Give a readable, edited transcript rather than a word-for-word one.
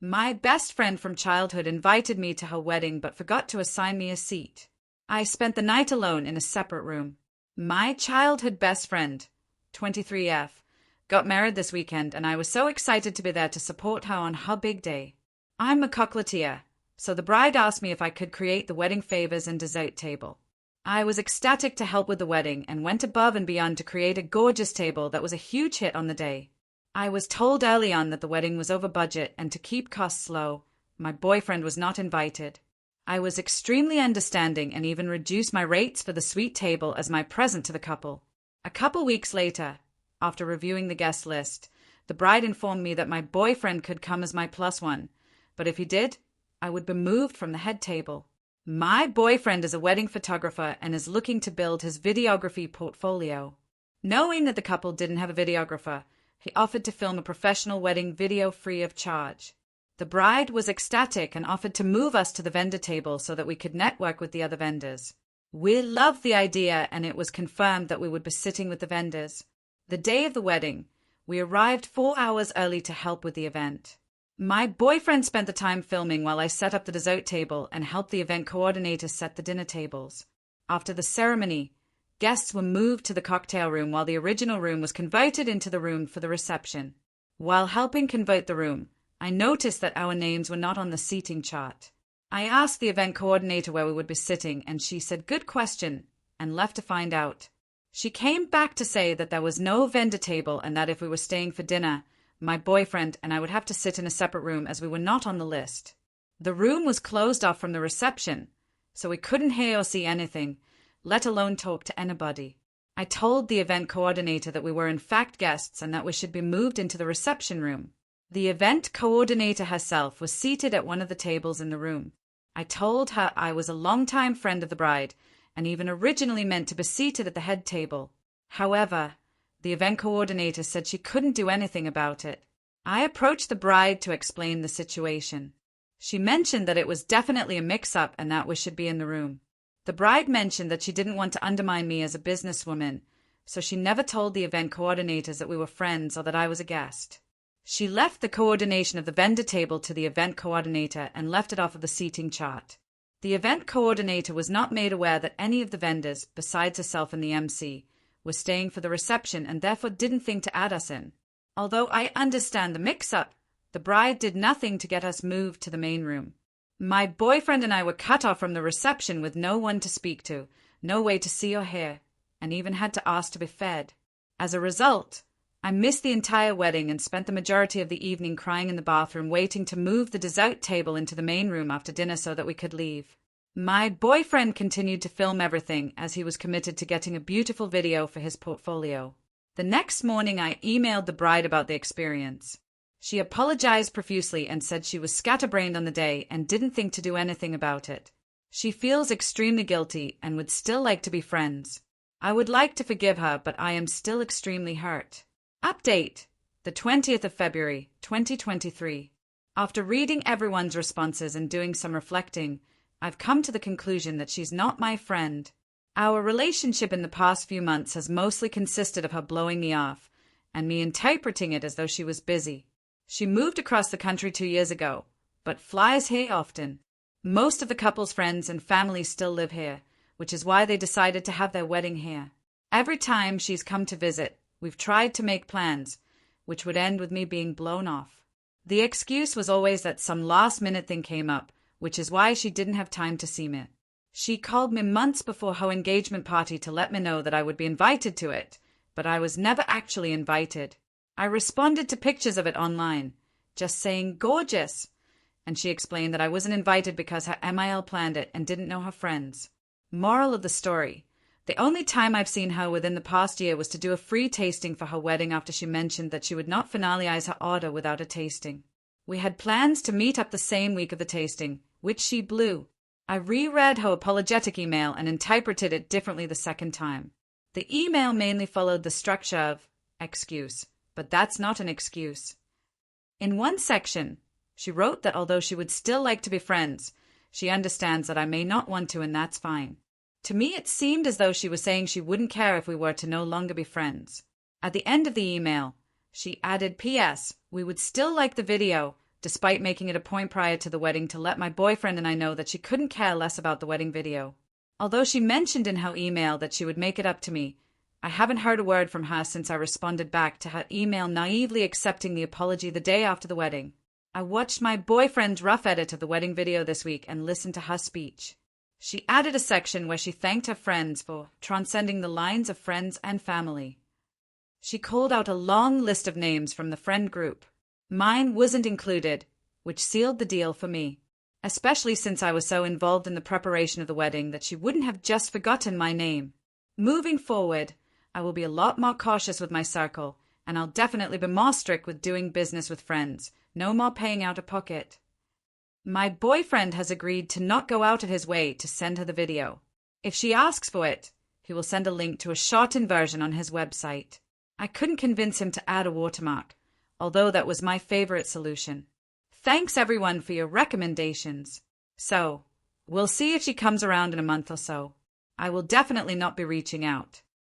My best friend from childhood invited me to her wedding but forgot to assign me a seat. I spent the night alone in a separate room. My childhood best friend, 23F, got married this weekend and I was so excited to be there to support her on her big day. I'm a chocolatier, so the bride asked me if I could create the wedding favors and dessert table. I was ecstatic to help with the wedding and went above and beyond to create a gorgeous table that was a huge hit on the day. I was told early on that the wedding was over budget and to keep costs low, my boyfriend was not invited. I was extremely understanding and even reduced my rates for the suite table as my present to the couple. A couple weeks later, after reviewing the guest list, the bride informed me that my boyfriend could come as my plus one, but if he did, I would be moved from the head table. My boyfriend is a wedding photographer and is looking to build his videography portfolio. Knowing that the couple didn't have a videographer, he offered to film a professional wedding video free of charge. The bride was ecstatic and offered to move us to the vendor table so that we could network with the other vendors. We loved the idea and it was confirmed that we would be sitting with the vendors. The day of the wedding, we arrived 4 hours early to help with the event. My boyfriend spent the time filming while I set up the dessert table and helped the event coordinator set the dinner tables. After the ceremony, guests were moved to the cocktail room while the original room was converted into the room for the reception. While helping convert the room, I noticed that our names were not on the seating chart. I asked the event coordinator where we would be sitting and she said, "Good question," and left to find out. She came back to say that there was no vendor table and that if we were staying for dinner, my boyfriend and I would have to sit in a separate room as we were not on the list. The room was closed off from the reception, so we couldn't hear or see anything, let alone talk to anybody. I told the event coordinator that we were in fact guests and that we should be moved into the reception room. The event coordinator herself was seated at one of the tables in the room. I told her I was a longtime friend of the bride and even originally meant to be seated at the head table. However, the event coordinator said she couldn't do anything about it. I approached the bride to explain the situation. She mentioned that it was definitely a mix-up and that we should be in the room. The bride mentioned that she didn't want to undermine me as a businesswoman, so she never told the event coordinators that we were friends or that I was a guest. She left the coordination of the vendor table to the event coordinator and left it off of the seating chart. The event coordinator was not made aware that any of the vendors, besides herself and the MC, were staying for the reception and therefore didn't think to add us in. Although I understand the mix-up, the bride did nothing to get us moved to the main room. My boyfriend and I were cut off from the reception with no one to speak to, no way to see or hear, and even had to ask to be fed. As a result, I missed the entire wedding and spent the majority of the evening crying in the bathroom waiting to move the dessert table into the main room after dinner so that we could leave. My boyfriend continued to film everything as he was committed to getting a beautiful video for his portfolio. The next morning I emailed the bride about the experience. She apologized profusely and said she was scatterbrained on the day and didn't think to do anything about it. She feels extremely guilty and would still like to be friends. I would like to forgive her, but I am still extremely hurt. Update: the 20th of February, 2023. After reading everyone's responses and doing some reflecting, I've come to the conclusion that she's not my friend. Our relationship in the past few months has mostly consisted of her blowing me off and me interpreting it as though she was busy. She moved across the country 2 years ago, but flies here often. Most of the couple's friends and family still live here, which is why they decided to have their wedding here. Every time she's come to visit, we've tried to make plans, which would end with me being blown off. The excuse was always that some last-minute thing came up, which is why she didn't have time to see me. She called me months before her engagement party to let me know that I would be invited to it, but I was never actually invited. I responded to pictures of it online, just saying gorgeous, and she explained that I wasn't invited because her MIL planned it and didn't know her friends. Moral of the story: the only time I've seen her within the past year was to do a free tasting for her wedding after she mentioned that she would not finalize her order without a tasting. We had plans to meet up the same week of the tasting, which she blew. I reread her apologetic email and interpreted it differently the second time. The email mainly followed the structure of excuse, but that's not an excuse. In one section, she wrote that although she would still like to be friends, she understands that I may not want to, and that's fine. To me, it seemed as though she was saying she wouldn't care if we were to no longer be friends. At the end of the email, she added, "P.S. We would still like the video, despite making it a point prior to the wedding to let my boyfriend and I know that she couldn't care less about the wedding video. Although she mentioned in her email that she would make it up to me, I haven't heard a word from her since I responded back to her email naively accepting the apology the day after the wedding. I watched my boyfriend's rough edit of the wedding video this week and listened to her speech. She added a section where she thanked her friends for transcending the lines of friends and family. She called out a long list of names from the friend group. Mine wasn't included, which sealed the deal for me, especially since I was so involved in the preparation of the wedding that she wouldn't have just forgotten my name. Moving forward, I will be a lot more cautious with my circle, and I'll definitely be more strict with doing business with friends. No more paying out of pocket. My boyfriend has agreed to not go out of his way to send her the video. If she asks for it, he will send a link to a shortened version on his website. I couldn't convince him to add a watermark, although that was my favorite solution. Thanks everyone for your recommendations. So, we'll see if she comes around in a month or so. I will definitely not be reaching out.